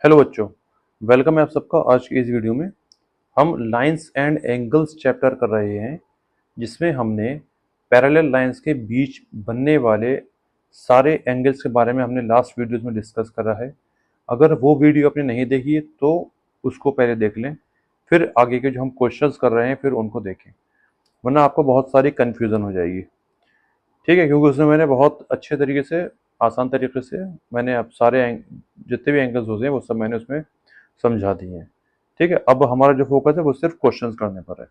Hello बच्चों, welcome है आप सबका। आज की इस वीडियो में हम लाइंस एंड एंगल्स चैप्टर कर रहे हैं, जिसमें हमने पैरेलल लाइंस के बीच बनने वाले सारे एंगल्स के बारे में हमने लास्ट वीडियोस में डिस्कस करा है। अगर वो वीडियो आपने नहीं देखी है तो उसको पहले देख लें, फिर आगे के जो हम क्वेश्चंस कर रहे हैं फिर उनको देखें, वरना आपको बहुत सारी कन्फ्यूज़न हो जाएगी। ठीक है, क्योंकि उसमें मैंने बहुत अच्छे तरीके से, आसान तरीके से मैंने अब सारे जितने भी एंगल्स होते हैं वो सब मैंने उसमें समझा दिए हैं। ठीक है, अब हमारा जो फोकस है वो सिर्फ क्वेश्चंस करने पर है।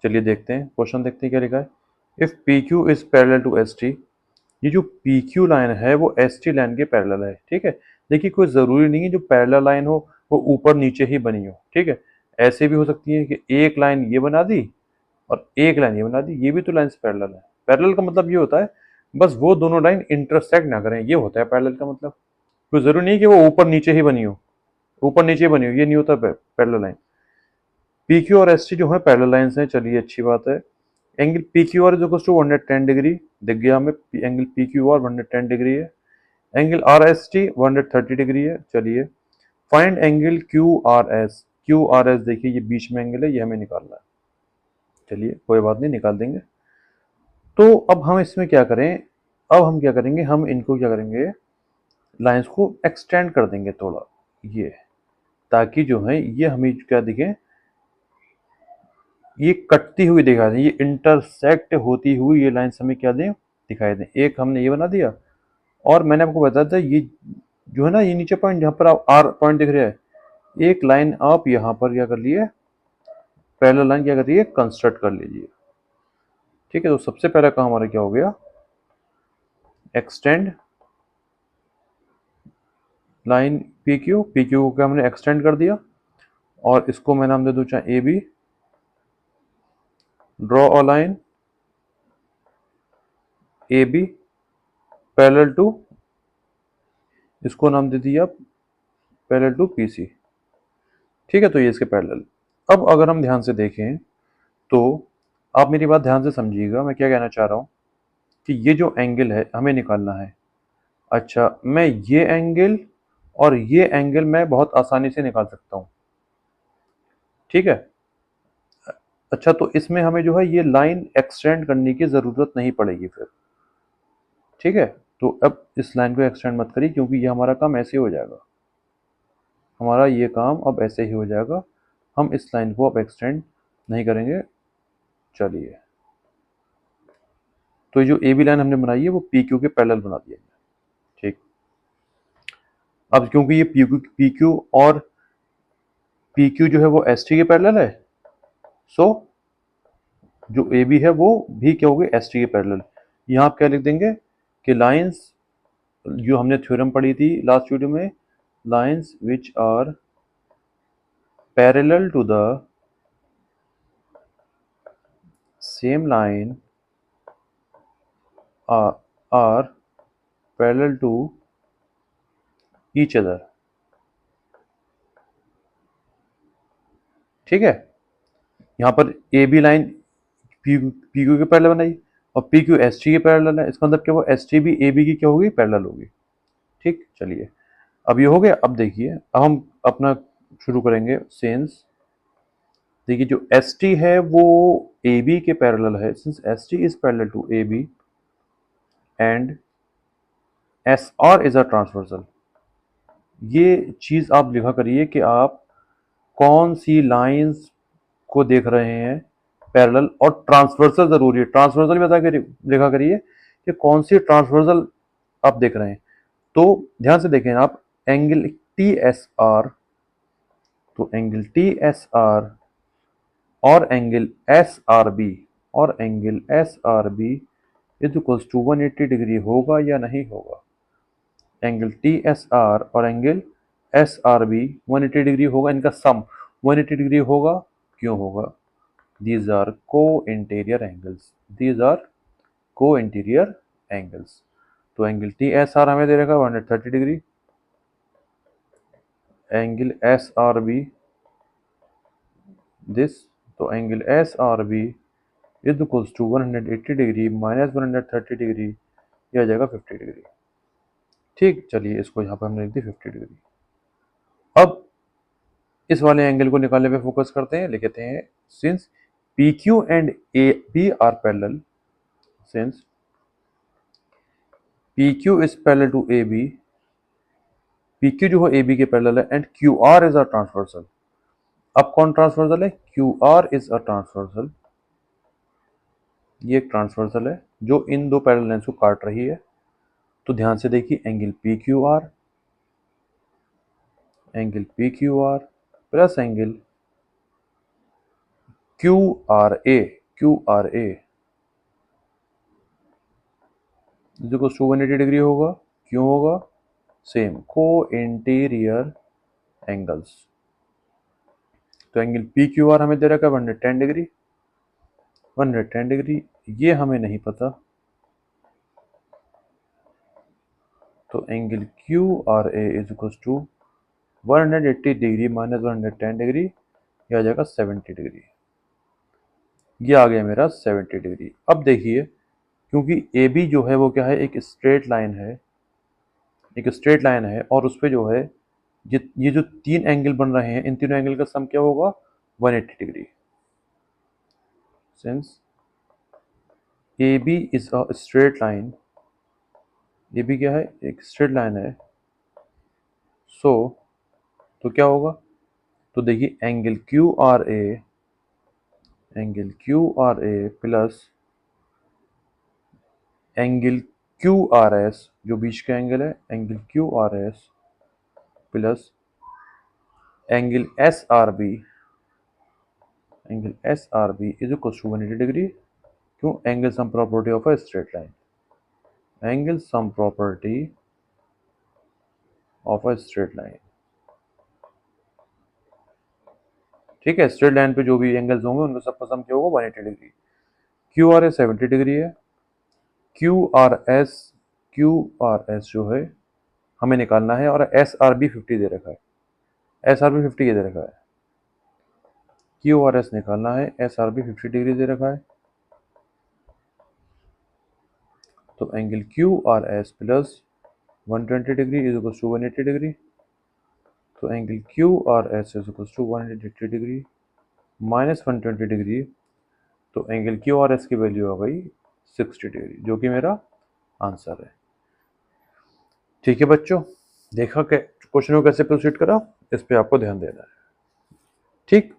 चलिए देखते हैं, क्वेश्चन देखते हैं क्या लिखा है। If P Q is parallel to S T, ये जो पी क्यू लाइन है वो एस टी लाइन के पैरेलल है। ठीक है, देखिए कोई ज़रूरी नहीं है जो पैरेलल लाइन हो वो ऊपर नीचे ही बनी हो। ठीक है, ऐसे भी हो सकती है कि एक लाइन ये बना दी और एक लाइन ये बना दी, ये भी तो लाइन पैरेलल है। पैरेलल का मतलब ये होता है बस वो दोनों लाइन इंटरसेक्ट ना करें, ये होता है पैरेलल का मतलब। कोई जरूरी नहीं कि वो ऊपर नीचे ही बनी हो, ऊपर नीचे बनी हो ये नहीं होता पैरेलल लाइन। पी क्यू और एस टी जो है पैरेलल लाइंस हैं, चलिए अच्छी बात है। Angle P Q R is equal to 110 degree, दिख गया हमें angle P Q R 110 degree है। Angle R S T 130 degree है। चलिए find angle Q R S. Q R S देखिए ये बीच में एंगल है, ये हमें निकालना है। चलिए कोई बात नहीं, निकाल देंगे। तो अब हम इसमें क्या करें, अब हम क्या करेंगे, हम इनको क्या करेंगे, लाइंस को एक्सटेंड कर देंगे थोड़ा, ये, ताकि जो है ये हमें क्या दिखे, ये कटती हुई दिखा दें, ये इंटरसेक्ट होती हुई ये लाइंस हमें क्या दें, दिखाई दें। एक हमने ये बना दिया, और मैंने आपको बताया था ये जो है ना, ये नीचे पॉइंट जहाँ पर आप आर पॉइंट दिख रहा है, एक लाइन आप यहाँ पर क्या कर लिए, पैरेलल लाइन क्या कर रही है, कंस्ट्रक्ट कर लीजिए। ठीक है, तो सबसे पहला काम हमारा क्या हो गया, extend line P Q. P Q को हमने एक्सटेंड कर दिया, और इसको मैं नाम दे दूँ चाहे A B. Draw a line A B parallel to, इसको नाम दे दिया पैरेलल टू पी सी। ठीक है, तो ये इसके पैरेलल। अब अगर हम ध्यान से देखें तो आप मेरी बात ध्यान से समझिएगा, मैं क्या कहना चाह रहा हूँ कि ये जो एंगल है हमें निकालना है। अच्छा, मैं ये एंगल और ये एंगल मैं बहुत आसानी से निकाल सकता हूँ। ठीक है, अच्छा तो इसमें हमें जो है ये लाइन एक्सटेंड करने की ज़रूरत नहीं पड़ेगी फिर। ठीक है, तो अब इस लाइन को एक्सटेंड मत करिए, क्योंकि ये हमारा काम ऐसे हो जाएगा, हमारा ये काम अब ऐसे ही हो जाएगा। हम इस लाइन को अब एक्सटेंड नहीं करेंगे। चलिए, तो ये जो ए बी लाइन हमने बनाई है वो पी क्यू के पैरेलल बना दिया है। ठीक, अब क्योंकि ये पी क्यू और पी क्यू जो है वो एस टी के पैरेलल है, सो जो ए बी है वो भी क्या होगी, एस टी के पैरेलल। यहाँ आप क्या लिख देंगे कि लाइंस, जो हमने थ्योरम पढ़ी थी लास्ट वीडियो में, lines which are parallel to the same line are parallel to each other. ठीक है, यहाँ पर A B line P Q के पैरेलल बनाई, और पी क्यू एस टी के पैरेलल है, इसका मतलब क्या हुआ, एस टी भी ए बी की क्या होगी, पैरेलल होगी। ठीक, चलिए अब ये हो गया। अब देखिए, अब हम अपना शुरू करेंगे सेंस। देखिए जो एस टी है वो ए बी के पैरेलल है, since S T is parallel to A B and S R is a transversal. ये चीज आप लिखा करिए कि आप कौन सी लाइंस को देख रहे हैं पैरेलल, और ट्रांसवर्सल जरूरी है, ट्रांसवर्सल बता के लिखा करिए कि कौन सी ट्रांसवर्सल आप देख रहे हैं। तो ध्यान से देखें आप, एंगल टी एस आर, तो एंगल टी एस आर और एंगल एस आर बी, और angle S R B is equals to 180 degree होगा या नहीं होगा। एंगल टी एस आर और angle S R B 180 degree होगा, इनका सम 180 डिग्री होगा। क्यों होगा, दीज आर को इंटीरियर एंगल्स, दीज आर को इंटीरियर एंगल्स। तो एंगल टी एस आर हमें दे रखा 130 degree, angle S R B this, तो angle S R B is equals to 180 degree minus 130 degree, यह आ जाएगा 50 डिग्री। ठीक, चलिए इसको यहाँ पर हमने लिख दी 50 डिग्री। अब इस वाले एंगल को निकालने पे फोकस करते हैं, लिखते हैं since P Q and A B are parallel, since P Q is parallel to A B, P Q जो है ए बी के पैरेलल है, and Q R is a transversal. अब कौन ट्रांसवर्सल है? Q R is a transversal. ये एक transversal है जो इन दो पैरेलल लाइंस को काट रही है। तो ध्यान से देखिए, angle P Q R, angle P Q R plus angle Q R A, Q R A जो 180 डिग्री होगा। क्यों होगा? Same co interior angles. तो एंगल पी क्यू आर हमें दे रखा है 110 डिग्री, 110 डिग्री, ये हमें नहीं पता। तो angle Q R A is equal to 180 degree minus 110 degree, ये आ जाएगा 70 डिग्री। ये आ गया मेरा 70 डिग्री। अब देखिए, क्योंकि ए बी जो है वो क्या है, एक स्ट्रेट लाइन है, एक स्ट्रेट लाइन है, और उस पर जो है ये जो तीन एंगल बन रहे हैं, इन तीनों एंगल का सम क्या होगा? 180 degree. Since A B is a straight line, A B क्या है? एक स्ट्रेट लाइन है। सो तो क्या होगा? तो देखिए, angle Q R A, angle Q R A plus angle Q R S जो बीच का एंगल है, angle Q R S plus angle S R B, angle S R B is equal to 180 degree. क्यों? Angle sum property of a straight line, angle sum property of a straight line. ठीक है, straight line पे जो भी angles होंगे उनका सबका सम क्या होगा? 180 degree. Q R S 70 degree है। Q R S, Q R S जो है हमें निकालना है, और एस आर बी 50 दे रखा है, एस आर बी 50 दे रखा है। क्यू आर एस निकालना है, एस आर बी 50 डिग्री दे रखा है। तो angle Q R S plus 120 degree is equal to 180 degree. तो angle Q R S is equal to 180 degree minus 120 degree. तो एंगल क्यू आर एस की value आ गई 60 डिग्री, जो कि मेरा आंसर है। ठीक है बच्चों, देखा कि क्वेश्चन को कैसे प्रोसीड करा, इस पे आपको ध्यान देना है। ठीक,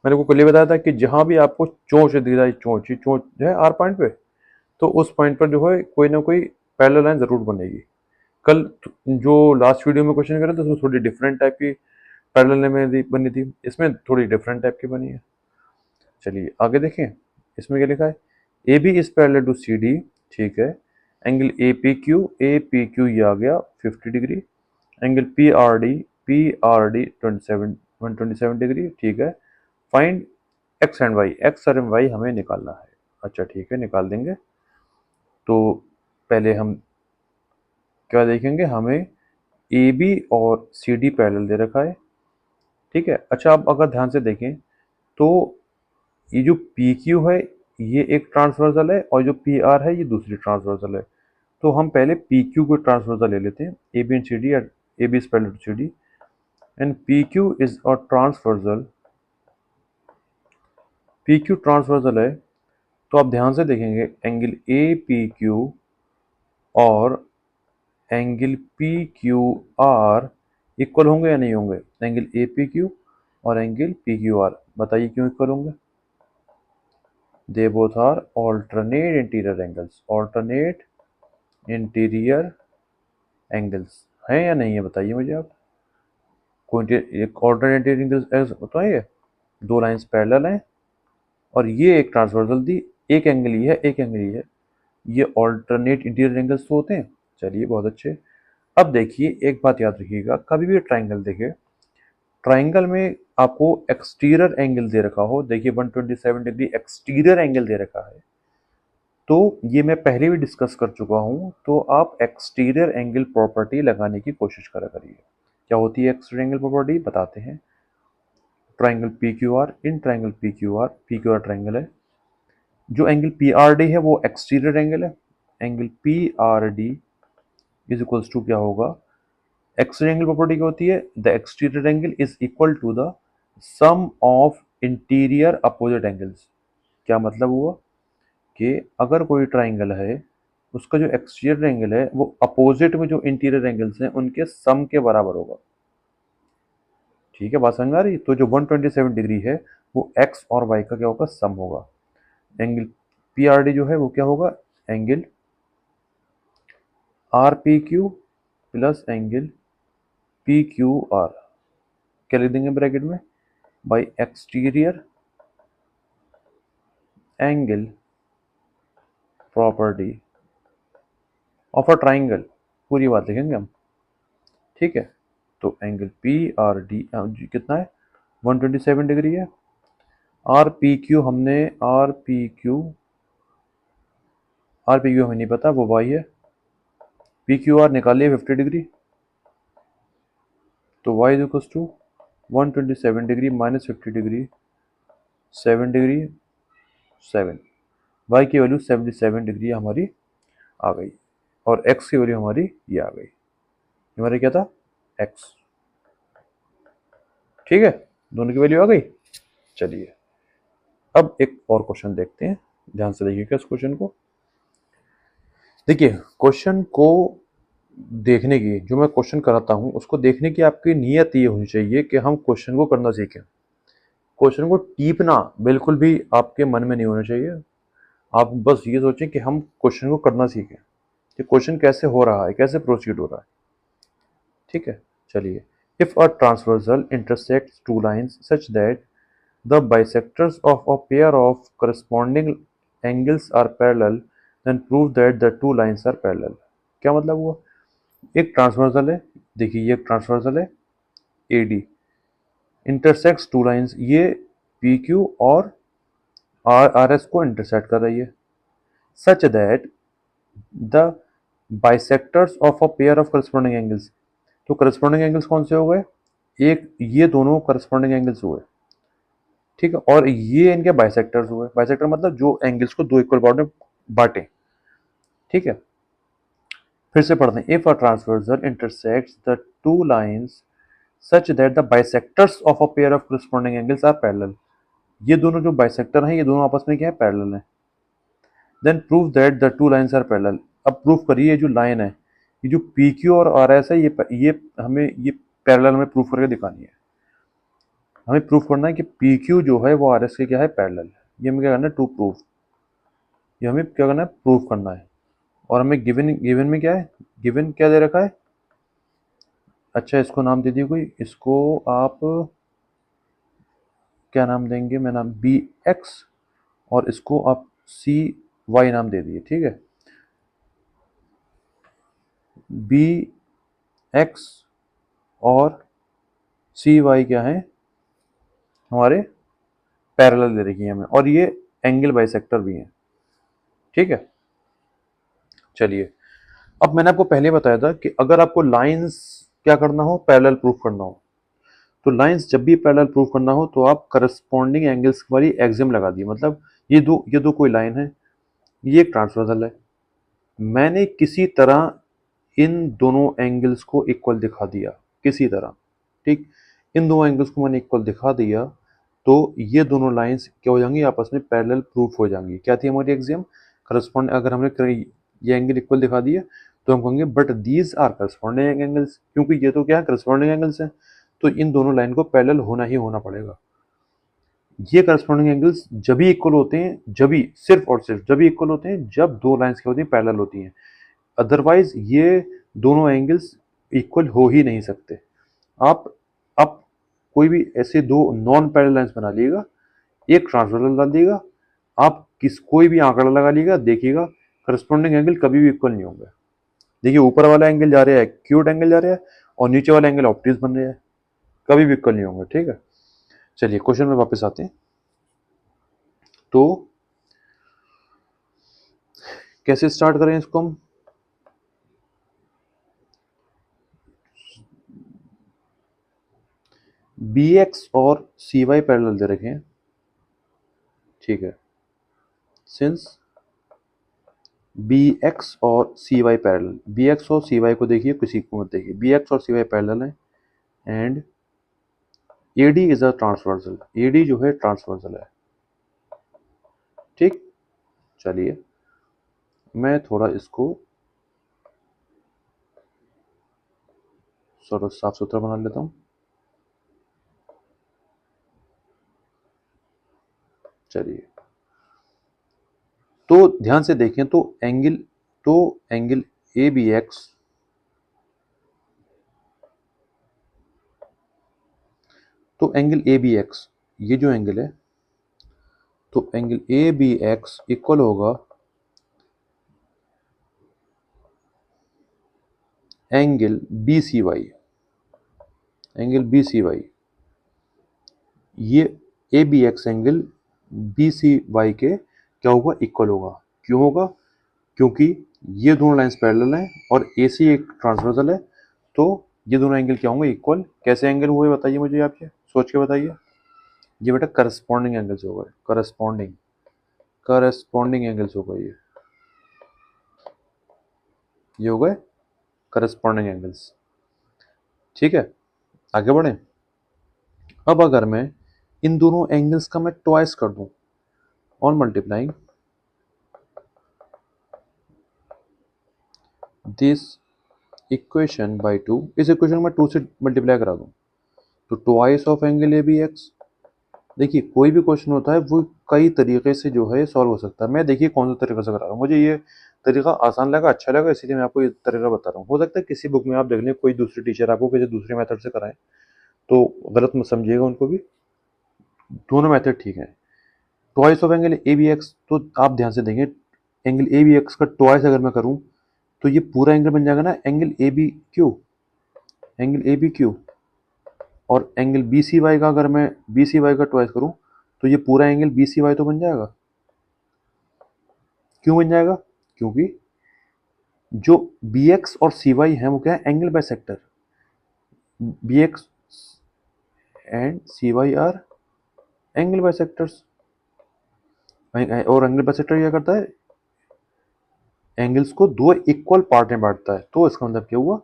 मैंने को कल बताया था कि जहां भी आपको चोंच दी जाए, चोंच जो है आर पॉइंट पे, तो उस पॉइंट पर जो है कोई ना कोई पैरेलल लाइन जरूर बनेगी। कल जो लास्ट वीडियो में क्वेश्चन करा था उसमें थोड़ी डिफरेंट टाइप की पैरेलल लाइन बनी थी, इसमें थोड़ी डिफरेंट टाइप की बनी है। चलिए आगे देखें, इसमें क्या लिखा है? A B is parallel to C D, ठीक है। एंगल ए पी क्यू ये आ गया 50 degree. Angle P R D 27 127 degree, ठीक है। Find X and Y, X और वाई हमें निकालना है। अच्छा ठीक है, निकाल देंगे। तो पहले हम क्या देखेंगे, हमें ए बी और सी डी पैरेलल दे रखा है, ठीक है। अच्छा, आप अगर ध्यान से देखें तो ये जो पी क्यू है ये एक ट्रांसवर्सल है, और जो पी आर है ये दूसरी ट्रांसवर्सल है। तो हम पहले पी क्यू को ट्रांसवर्सल ले लेते हैं, A B and C D, A B is parallel to C D and P Q is a transversal, P Q transversal है। तो आप ध्यान से देखेंगे, एंगल ए पी क्यू और angle P Q R equal होंगे या नहीं होंगे? एंगल ए पी क्यू और एंगल पी क्यू आर, बताइए क्यों इक्वल होंगे? They both are alternate interior angles, alternate interior angles हैं या नहीं है, बताइए मुझे आप। कोई एक ऑल्टरनेट एंगल्स बताइए। दो लाइंस पैरेलल हैं और ये एक ट्रांसवर्सल दी, एक एंगल ही है, एक एंगल ही है, ये ऑल्टरनेट इंटीरियर एंगल्स तो होते हैं। चलिए बहुत अच्छे। अब देखिए, एक बात याद रखिएगा, कभी भी ट्राइंगल देखे, ट्राइंगल में आपको एक्सटीरियर एंगल दे रखा हो, देखिए 127 डिग्री एक्सटीरियर एंगल दे रखा है, तो ये मैं पहले भी डिस्कस कर चुका हूं। तो आप एक्सटीरियर एंगल प्रॉपर्टी लगाने की कोशिश करा करिए। क्या होती है एक्सटीरियर एंगल प्रॉपर्टी, बताते हैं। Triangle P Q R, in triangle P Q R triangle है, जो एंगल पी आर डी है वो एक्सटीरियर एंगल है। Angle P R D is equals to क्या होगा? एक्सटीरियर एंगल प्रॉपर्टी क्या होती है? The exterior angle is equal to the sum of interior opposite angles. क्या मतलब हुआ कि अगर कोई ट्राइंगल है, उसका जो एक्सटीरियर एंगल है वो अपोजिट में जो इंटीरियर एंगल्स हैं उनके सम के बराबर होगा। ठीक है, बात समझ में आ रही? तो जो 127 डिग्री है वो एक्स और वाई का क्या होगा? सम होगा। एंगल पी आर डी जो है वो क्या होगा? Angle R P Q plus angle P Q are. क्या लिख देंगे ब्रैकेट में? By exterior angle property of a triangle, पूरी बात लिखेंगे हम। ठीक है, तो एंगल पी आर डी कितना है? 127 डिग्री है। आर पी क्यू हमें नहीं पता, वो वाई है। पी क्यू आर निकालिए 50 डिग्री, तो Y is equal to 127 degree minus 50 degree, 7 degree 7। Y की वैल्यू 77 डिग्री हमारी आ गई, और एक्स की वैल्यू हमारी ये आ गई। हमारे क्या था? एक्स। ठीक है, दोनों की वैल्यू आ गई। चलिए अब एक और क्वेश्चन देखते हैं, ध्यान से देखिएगा इस क्वेश्चन को। देखिए, क्वेश्चन को देखने की, जो मैं क्वेश्चन कराता हूं उसको देखने की आपकी नीयत ये होनी चाहिए कि हम क्वेश्चन को करना सीखें। क्वेश्चन को टीपना बिल्कुल भी आपके मन में नहीं होना चाहिए। आप बस ये सोचें कि हम क्वेश्चन को करना सीखें, कि क्वेश्चन कैसे हो रहा है, कैसे प्रोसीड हो रहा है। ठीक है, चलिए। If a transversal intersects to lines such that the bisectors of a pair of corresponding angles are parallel, then prove that the two lines are parallel। क्या मतलब हुआ? एक ट्रांसवर्सल है, देखिए ये एक ट्रांसवर्सल है AD, इंटरसेक्ट्स टू लाइंस, ये PQ और RS को इंटरसेक्ट कर रही है। सच that the bisectors of a pair of corresponding angles, तो करस्पॉन्डिंग एंगल्स कौन से हो गए? एक ये दोनों करस्पॉन्डिंग एंगल्स हुए। ठीक है, और ये इनके बाइसेक्टर्स हुए। बाइसेक्टर मतलब जो एंगल्स को दो इक्वल पार्ट में बांटे। ठीक है, फिर से पढ़ते हैं। If a transversal intersects the two lines such that the bisectors of a pair of corresponding angles are parallel, ये दोनों जो बाइसेक्टर हैं ये दोनों आपस में क्या है? पैरेलल है। Then prove that the two lines are parallel. अब प्रूफ करिए, ये जो लाइन है, ये जो पी क्यू और आर एस है, ये हमें ये पैरेलल में प्रूफ करके दिखानी है। हमें प्रूफ करना है कि पी क्यू जो है वो आर एस के क्या है? पैरेलल। ये हमें क्या करना है? To proof. ये हमें क्या करना है? प्रूफ करना है। और हमें गिवन गिवन में क्या है? गिवन क्या दे रखा है? अच्छा, इसको नाम दे दिए कोई, इसको आप क्या नाम देंगे? मैं नाम बी एक्स, और इसको आप सी वाई नाम दे दिए। ठीक है, बी एक्स और सी वाई क्या है? हमारे पैरेलल दे रखी है हमें, और ये एंगल बाइसेक्टर भी हैं। ठीक है, चलिए। अब मैंने आपको पहले बताया था कि अगर आपको लाइंस क्या करना हो? पैरेलल प्रूफ करना हो, तो लाइंस जब भी पैरेलल प्रूफ करना हो तो आप करस्पॉन्डिंग एंगल्स वाली एक्सियम लगा दी। मतलब ये दो कोई लाइन है, ये एक ट्रांसवर्सल है, मैंने किसी तरह इन दोनों एंगल्स को इक्वल दिखा दिया, किसी तरह। ठीक, इन दोनों एंगल्स को मैंने इक्वल दिखा दिया, तो ये दोनों लाइंस क्या हो जाएंगी? आपस में पैरेलल प्रूफ हो जाएंगी। क्या थी हमारी एक्सियम? करस्पॉन्ड, अगर हमने ये एंगल इक्वल दिखा दिए तो हम कहेंगे but these are corresponding angles, क्योंकि ये तो क्या है? करस्पॉन्डिंग एंगल्स हैं, तो इन दोनों लाइन को पैरेलल होना ही होना पड़ेगा। ये करस्पॉन्डिंग एंगल्स जब भी इक्वल होते हैं, जब भी, सिर्फ और सिर्फ जब भी इक्वल होते हैं जब दो लाइंस क्या होती हैं? पैरेलल होती हैं। अदरवाइज ये दोनों एंगल्स इक्वल हो ही नहीं सकते। आप कोई भी ऐसे दो नॉन पैरेलल लाइंस बना लीजिएगा, एक ट्रांसवर्सल डाल दिएगा, आप कोई भी आंकड़ा लगा लीजिएगा, देखिएगा करस्पॉन्डिंग एंगल कभी भी इक्वल नहीं होंगे। देखिए, ऊपर वाला एंगल जा रहा है एक्यूट एंगल जा रहा है, और नीचे वाला एंगल ऑब्ट्यूज बन रहा है, कभी भी इक्वल नहीं होंगे। ठीक है, चलिए क्वेश्चन में वापस आते हैं। तो कैसे स्टार्ट करें इसको हम? बी एक्स और सी वाई पैरेलल दे रखे हैं। ठीक है, सिंस बी एक्स और सी वाई पैरेलल, बी एक्स और सी वाई को देखिए, किसी को मत देखिए, बी एक्स और सी वाई पैरेलल है and A D is a transversal, A D जो है ट्रांसवर्सल है। ठीक, चलिए मैं थोड़ा इसको थोड़ा साफ सुथरा बना लेता हूँ। चलिए, तो ध्यान से देखें तो एंगल ए बी एक्स, तो एंगल ए बी एक्स, ये जो एंगल है, तो angle A B X equal होगा angle B C Y, angle B C Y, ये A B X angle B C Y के क्या होगा, इक्वल होगा। क्यों होगा? क्योंकि ये दोनों लाइंस पैरेलल हैं और ए सी एक ट्रांसवर्सल है, तो ये दोनों एंगल क्या होंगे, इक्वल। कैसे एंगल हुए बताइए मुझे, आप ये सोच के बताइए। ये बेटा करस्पॉन्डिंग एंगल्स हो गए, करस्पॉन्डिंग करस्पॉन्डिंग एंगल्स हो गए, ये हो गए करस्पॉन्डिंग एंगल्स। ठीक है, आगे बढ़े। अब अगर मैं इन दोनों एंगल्स का मैं ट्वाइस कर दूं on multiplying this equation by 2, इस इक्वेशन में 2 से मल्टीप्लाई करा दूं तो twice of angle A B X. देखिए कोई भी क्वेश्चन होता है वो कई तरीके से जो है सॉल्व हो सकता है। मैं देखिए कौन सा तरीका से करा रहा हूँ, मुझे ये तरीका आसान लगा, अच्छा लगा, इसलिए मैं आपको ये तरीका बता रहा हूँ। हो सकता है किसी बुक में आप देख लें, कोई दूसरी टीचर आपको किसी दूसरे मेथड से कराएं तो गलत मत समझिएगा उनको भी, दोनों मेथड ठीक है। Twice of angle A B X, तो आप ध्यान से देंगे, एंगल ए बी एक्स का ट्वाइस अगर मैं करूँ तो ये पूरा एंगल बन जाएगा ना angle A B Q, angle A B Q. और एंगल बी सी वाई का अगर मैं बी सी वाई का ट्वाइस करूँ तो ये पूरा एंगल बी सी वाई तो बन जाएगा। क्यों बन जाएगा? क्योंकि जो बी एक्स और सी वाई है वो क्या है, angle bisector. B X and C Y are angle bisectors. और एंगल बाइसेक्टर क्या करता है, एंगल्स को दो इक्वल पार्ट में बांटता है। तो इसका मतलब क्या हुआ,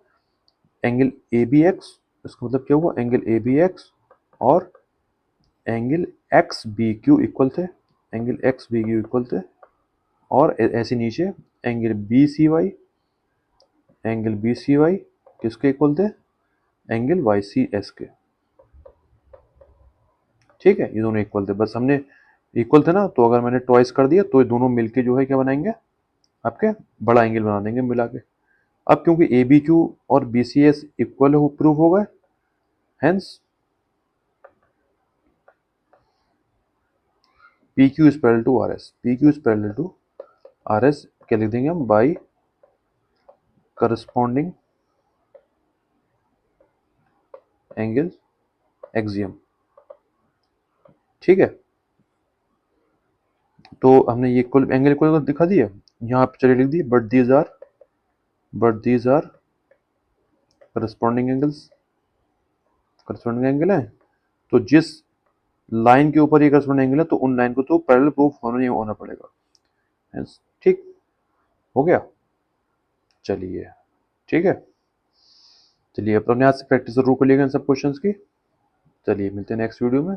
एंगल ए बी एक्स, इसका मतलब क्या हुआ, एंगल ए बी एक्स और angle X B Q equal थे, angle X B Q equal थे। और ऐसे नीचे angle B C Y, angle B C Y किसके इक्वल थे, एंगल वाई सी एस के। ठीक है, ये दोनों इक्वल थे, बस हमने इक्वल थे ना, तो अगर मैंने ट्वाइस कर दिया तो ये दोनों मिलके जो है क्या बनाएंगे, आपके बड़ा एंगल बना देंगे मिला के। अब क्योंकि ए बी क्यू और B C S equal prove हो गए, hence P Q is parallel to R S, P Q is parallel to R S क्या लिख देंगे हम, बाई करस्पॉन्डिंग एंगल एक्सियम। ठीक है, तो हमने ये इक्वल एंगल इक्वल दिखा दिया, यहाँ पे चलिए लिख दिए, but these are corresponding angles, corresponding angle है। तो जिस लाइन के ऊपर ये करस्पॉन्डिंग एंगल है तो उन लाइन को तो पैरेलल प्रूफ होना ही होना पड़ेगा। Hence, ठीक हो गया। चलिए ठीक है, चलिए अपने हाथ से प्रैक्टिस जरूर कर लिएगा इन सब क्वेश्चंस की। चलिए मिलते हैं नेक्स्ट वीडियो में।